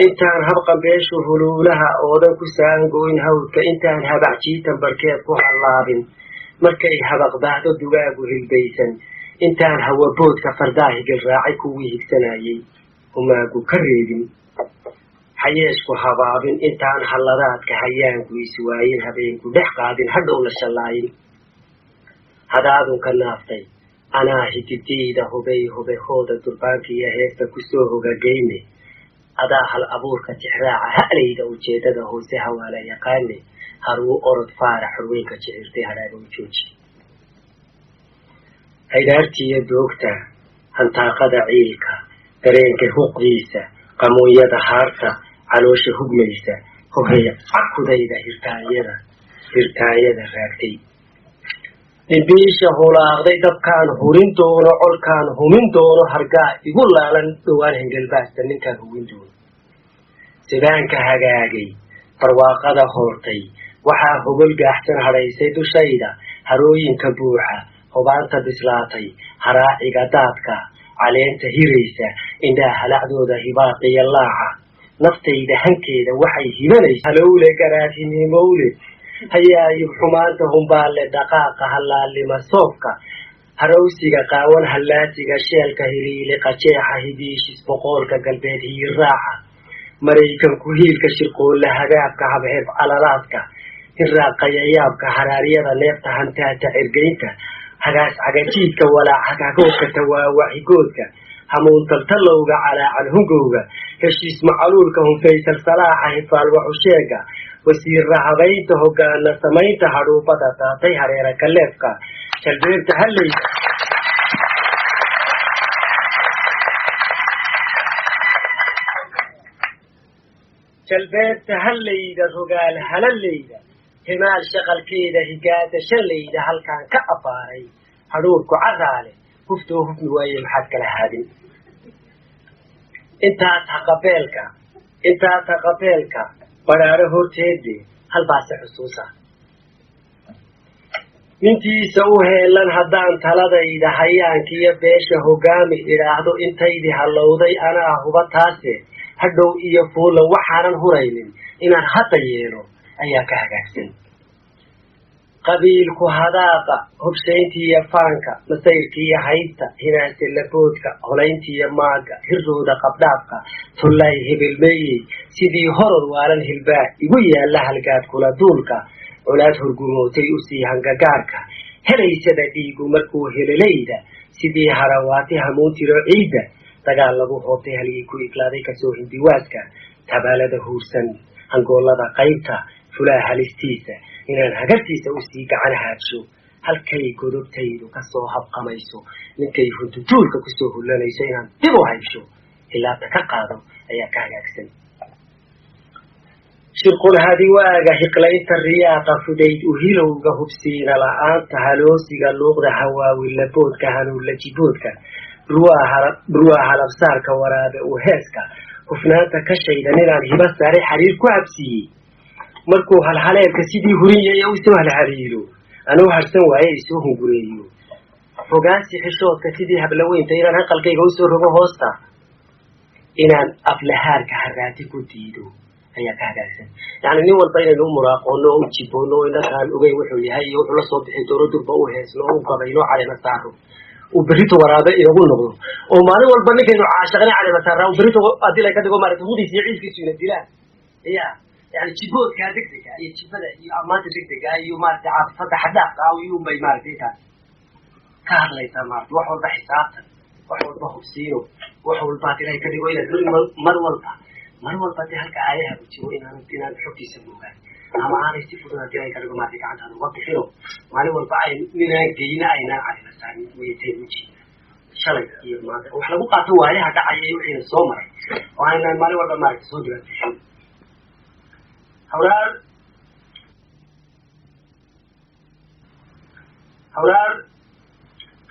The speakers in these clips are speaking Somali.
intaan habqan beeshu huluulaha oodan ku saangoyn hawdka intaan habacjiitan barkeed ku hallaabin markay habaqbaahdo dugaagu hilbaysan intaan hawaboodka fardaahigil raacay kuwii higsanayay humaagu ka reebin hayeeshku habaabin intaan halladaadka hayaanku iswaayin habeenku dhex qaadin hadhow la shallaayin hadaadunka naaftay anaa hididayda hubehooda durbaankiiyo heesta kusoo hogagayne adaa hal abuurka tixraaca ha'layda ujeedada hoose hawaala yaqaane haruu orod faarax xurweynka jicirtay hadhaaga u jooji haydaartiiyo doogta hantaaqada ciilka dareenka huqdiisa qamuunyada haarta caloosha hugmaysa hohey cakudayda hirtaanyada raagtay dhimbiisha hulaaqday dabkaan hurin doono colkaan humin doono hargaa igu laalan dhowaan hengelbaasta ninkaan hugin doono sidaanka hagaagay barwaaqada hoortay waxaa hogol gaaxsan hadhaysay dushayda harooyinka buuxa hubaanta bislaatay haraaciga daadka caleenta hiraysa indhaa halacdooda hibaaqiya laaca naftayda hankeeda waxay hibanaysa halowle garaadhimimowle hayaayib xumaanta humbaalle dhaqaaqa hallaalima soofka harowsiga qaawan hallaatiga sheelka hiliiliqa jeexa hidiishis boqoolka galbeed hiyiraaca maraykanku hiilka shirqoolla hagaabka habheeb calalaadka hirraaqayayaabka haraaryada neefta hantaata cirgaynta hagaas cagajiidka walaac hagagoodka tawaawacigoodka hamuuntaltalowga calaacal hungowga heshiis macaluulka hunfaysal salaaxa hifaal waxusheega wasiirra habaynta hogaana samaynta hadhuubada daatay hareera kaleefka jalbeebta hallayda jalbeebta hallayda rogaal halallayda himaal shaqalkeeda higaada shallayda halkaan ka abaaray hadhuurku caraale huftoo hufmi waaye maxaad kala haadin intaas haqabeelka badhaaro horteede halbaase xusuusa nintiisa u heelan haddaan taladayda hayaankiiyo beesha hogaami idhaahdo intaydii hallowday anaa huba taase hadhow iyo fuulla waxaanan huraynin inaan hadda yeelo ayaa ka hagaagsan qabiilku hadaaqa hubshayntiiyo faanka masayrkiiyo haybta hinaase laboodka holayntiiyo maaga hirrooda qabdhaafka tullaay hebelmeeyey sidii horor waalan hilbaa igu yaalla halgaad kula duulka colaad horgumootay usii hangagaarka helaysada dhiigu markuu helelayda sidii harawaati hamuuntiro ciidda dagaal lagu hoobtay halgii ku iglaaday kasoo hindiwaaska tabaalada huursan hangoollada qaybta fulaa halistiisa inaan hagartiisa usii gacan haadsho halkay godobtaydu kasoo habqamayso ninkay huntujuulka kusoo hullanayso inaan dib u haysho hilaabta ka qaado ayaa ka hagaagsan shirqul hadiwaaga hiqlaynta riyaaqa fudayd uhilowga hubsiina la-aanta haloosiga luuqda hawaawi laboodka hanuulla jiboodka ruwaa halabsaarka waraabe u heeska hufnaanta ka shayda ninaan hiba saaray xariir ku habsiiyey markuu halhaleelka sidii huriyaya u soo halhaliilo anuu harsan waaye isoo hungureeyo fogaansi xishoodka sidii hablaweynta inaan hanqalkayga usoo rogo hoosta inaan aflahaarka haraati ku diido ayaa ka hagaagsan yacni nin walba inaynu u muraaqoono oo u jiboono oo inakaan ogeyn wuxuu yahay iyo wuxuu la soo bixi doono durba u heesno oo u gabayno calema saaro uu berrito waraabe inagu noqdo oo maalin walba ninkaynu caashaqnay calema saaraa uu berrito haddii laga dhigo maaragta hudiis iyo ciilkiisu ina dilaan ya يعني جبوت كادكتك أي جبنا أمانة دكتك أي مارت عاطفة فتح حداق أو يوم بي مارت إيتا كهر ليتا مارت وحول بحسابتا وحول بخب سينو وحول باتي لأي كده وإلا دول مرولتا دي هلك آيها بتشيو إنا نحكي سموها أما عاري سيفوتنا دي لأي كده مارتك عنها نوقف حلو مالي والبعي نينا جينا أينا على نساني ويتين وجي شلق إيه مارت وحلا بقى تواليها دعايا يوحين الصومر وعينا مالي والبا مارت صدرت حلو hawlaar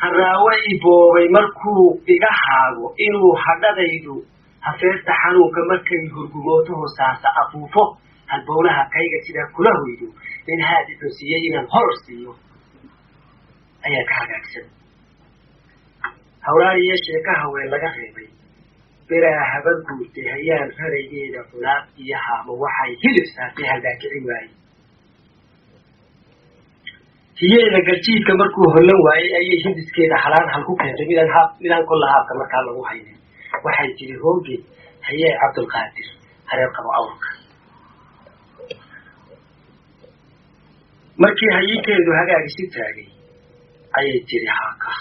harraaway boobay markuu iga haago inuu hadhadaydu hafeerta xanuunka markay hurgumooto hoosaasa afuufo halbowlaha kayga sidaa kula hoydo nin haad ixusiiyey inaan hor siiyo ayaa ka hagaagsan hawlaar iyo sheeka haween laga reebay beraa habar guurtay hayaan raraygeeda culaad iyo haamo waxay hilib saartay haldaakici waaye hiyeeda garjiidka markuu hollan waayey ayay hindiskeeda halaan hal ku keentay midaan kolla haabka markaa lagu haynin waxay tiri hooge hayee cabdulqaadir hareer qabo awrka markii hayinkeedu hagaag isu taagay ayay tiri haaka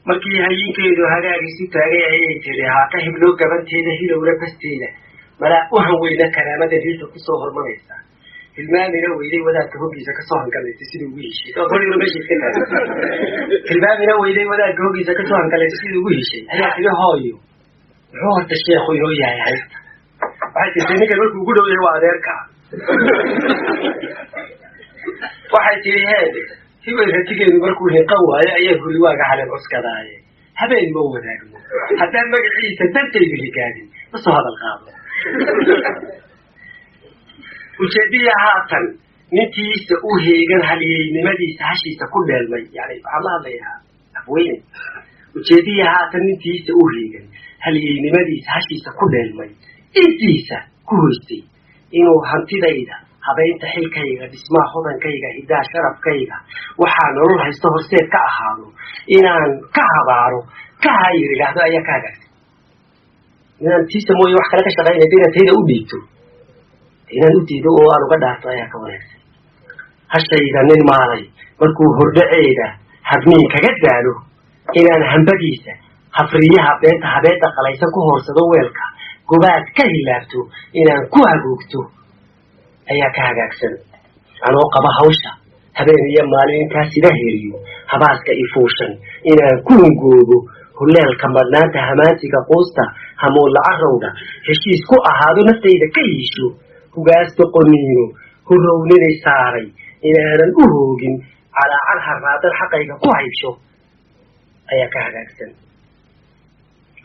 markii hayinkeedu hagaag isu taagay ayay tiri haaka hibloo gabanteeda hilowla basteeda malaa u hanweyna karaamada riilka kusoo hormaraysa hilmaamina weyday wadaadka hoggiisa kasoo hangalaysa siduu ugu heshay hilmaamina weyday wadaadka hoggiisa kasoo hangalaysa siduu ugu heshay ayaa tiri hooyo muxuu horta sheekhu inoo yahay haysta waxay tirtay ninkan markuu ugu dhow yahay waa adeerka waxay tiri heede hibay ratigeedu markuu hiqan waayo ayaa huri waaga halen cuskadaaye habeen ma wadaagno haddaan magaciisa dantaydu higaadin ma soo hadal qaado ujeediya haatan ninkiisa u heegan haliyeynimadiisa hashiisa ku dheelmay yani waxaan la hadlayaa afweyne ujeediya haatan ninkiisa u heegan haliyeynimadiisa hashiisa ku dheelmay intiisa ku hoystay inuu hantidayda habaynta xilkayga dhismaha hodankayga hidaa sharafkayga waxaa nolol haysto horseed ka ahaado inaan ka habaaro ka hayir idhaahdo ayaa ka hagaagsan inaan tiisa mooye wax kale ka shaqaynayda inaad tayda u dhiibto inaan u diido oo aan uga dhaarto ayaa ka wanaagsan hashayda nin maalay markuu hordhaceeda habniin kaga daalo inaan hambadiisa hafriyaha beenta habeenta qalaysan ku hoorsado weelka gobaad ka hilaabto inaan ku hagoogto ayaa ka hagaagsan anoo qaba hawsha habeen iyo maalin intaa sida heriyo habaaska ifuushan inaan ku hungoobo huleelka madnaanta hamaansiga quusta hamuulla carowga heshiis ku ahaado naftayda ka yiisho hugaasto qoniino hurrownini saaray inaanan u hoogin calaacal harraadan xaqayga ku haysho ayaa ka hagaagsan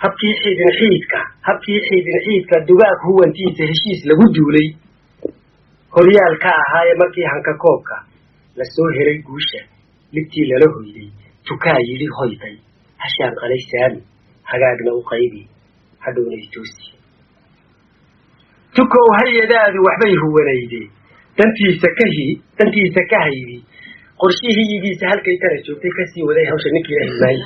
habkii xiidin dugaag huwantiisa heshiis lagu duulay horyaal ka ahaaye markii hanka koobka la soo helay guusha libtii lala hoyday tukaa yidhi hoyday hashaan qalay saami hagaagna u qaybi hadhowna itoosi tukow hay-adaadu waxbay huwanaydeen dantiisa ka haydi qorshihiigiisa halkay tana joogtay kasii waday hawsha ninkii ahilmaayey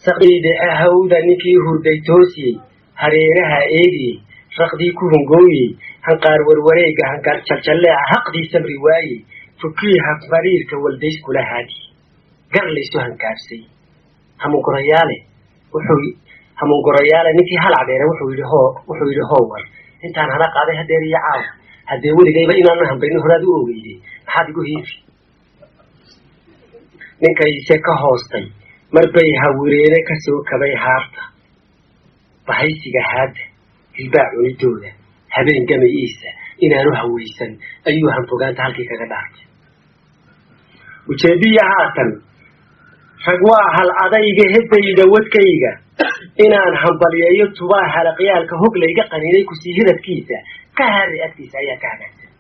saqiide ahawda ninkii hurday toosiyey hareeraha eegiyey raqdii ku hungooyey hanqaar warwareega hanqaar jaljalleeca haqdii samri waayey fukii hafmariirka waldays kula haadi gar laysu hankaabsay hamungorayaale ninkii hal cadeere wuxuu yidhi howar intaan hana qaaday hadeer iyo caawa haddee weligayba inaana hambayno horaad u ogeyday maxaad igu hiifi ninkayse ka hoostay marbay hawireene kasoo kabay haarta bahaysiga haadda hilbaa cunidooda habeen gamayiisa inaanu hawaysan ayuu hanfogaanta halkii kaga dhaartay ujeediya haatan rag waa hal adayga hedayda wadkayga inaan hambalyeeyo tubaa halaqyaalka hoglayga qaniinay kusii hidadkiisa ka hari agtiisa ayaa ka hagaagsan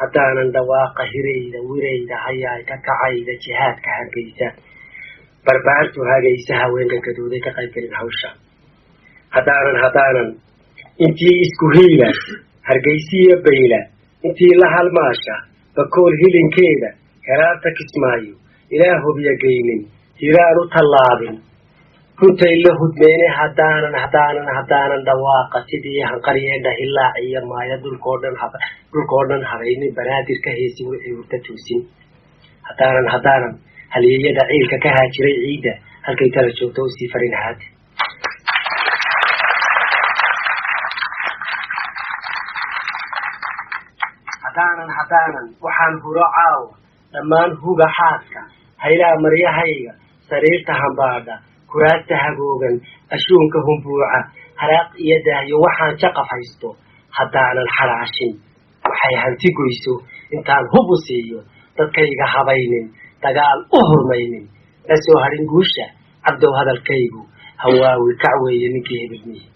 haddaanan dhawaaqa hirayda wirayda hayaay ka kacayda jihaadka hargaysa barbaartu hagaysa haweenka gadooday ka qayb gelin hawsha haddaanan intii isku hiila hargaysiya bayla intii la halmaasha bakool hilinkeeda heraarta kismaayo ilaa hobya geynin hiraan u tallaabin runtay la hudmeyne haddaanan dhawaaqa sidii hanqaryeedha hilaac iyo maayo dhulkoo dhan habaynin banaadir ka heesi wixii hurta toosin haddaanan halyeeyada ciilka ka haajiray ciidda halkay tala joogto usii farin haad haddaanan waxaan huro caawa dhammaan huga xaadka haylaa maryahayga sariirta hambaadha kuraasta hagoogan ashuunka humbuuca haraaq iyo daahyo waxaan jaqaf haysto haddaanan xalaashin waxay hanti goyso intaan hub u siiyo dadkayga habaynin dagaal u hurmaynin la soo harin guusha cabdow hadalkaygu hawaawi kac weeye ninkii hebelmihi